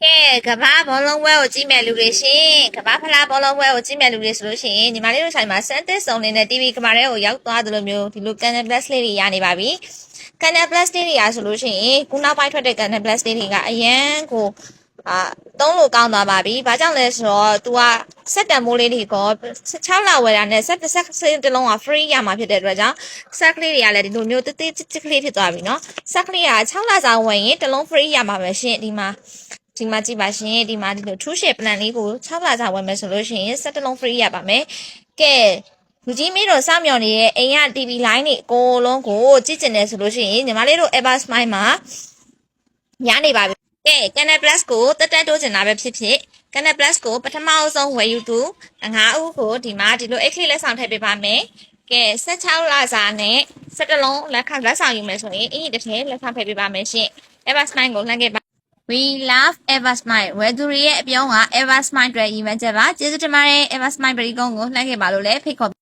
ကဲကဘာဘောလုံးဝဲကိုကြည့်မဲ့လူတွေရှင်ကဘာဖလားဘောလုံးဝဲကိုကြည့်မဲ့လူတွေဆိုလို့ရှိရင်ညီမလေးတို့ဆိုင်မှာစမ်းသစ်စုံနေတဲ့ TV ကဘာတွေကိုရောက်သွားသလိုမျိုးဒီလို Canal Plus လေးတွေရနေပါပြီ Canal Plus လေးတွေရဆိုလို့ရှိရင်ခုနောက်ပိုင်းထွက်တဲ့ Canal Plus လေးတွေကအရန်ကိုသုံးလို့ကောင်းသွားပါပြီ။ဘာကြောင့်လဲဆိုတော့ तू ကစက်တန်မိုးလေးတွေက6လဝယ်တာနဲ့ဆက်တလုံးက free ရမှာဖြစ်တဲ့အတွက်ကြောင့်ဆက်ကလေးတွေကလည်းဒီလိုမျိုးတိတိကျကျကလေးဖြစ်သွားပြီเนาะဆက်ကလေးက6လစာဝယ်ရင်တလုံး free ရမှာပဲရှင်ဒီမှာကြည့်ပါရှင်ဒီမှာဒီလို true share plan လေးကို6လစာဝယ်မယ်ဆိုလို့ရှိရင်ဆက်တလုံး free ရပါမယ်။ကဲလူကြီးမင်းတို့စောင့်မျှော်နေတဲ့အိမ်က TV line တွေအကုန်လုံးကိုကြည့်ကျင်တယ်ဆိုလို့ရှိရင်ညီမလေးတို့ Ever Smile မှာရနေပါပြီကဲ Canal Plus ကိုတက်တိုးကျင်တာပဲဖြစ်ဖြစ် Canal Plus ကိုပထမအဆုံးဝယ်ယူသူ9ဦးကိုဒီမှာဒီလို X လက်ဆောင်ထည့်ပေးပါမယ်ကဲ16လစာနဲ့17လုံးလက်ဆောင်ယူမယ်ဆိုရင်အင်ကြီးတစ်ထည်လက်ဆောင်ထည့်ပေးပါမယ်ရှင် Ever Smile ကိုလှမ်းခဲ့ပါ We love Ever Smile ဝယ်သူတွေရဲ့အပြောင်းက Ever Smile အတွက်ရည်မှန်းချက်ပါကျေးဇူးတင်ပါတယ် Ever Smile ပရိကုန်းကိုလှမ်းခဲ့ပါလို့လည်းဖိတ်ခေါ်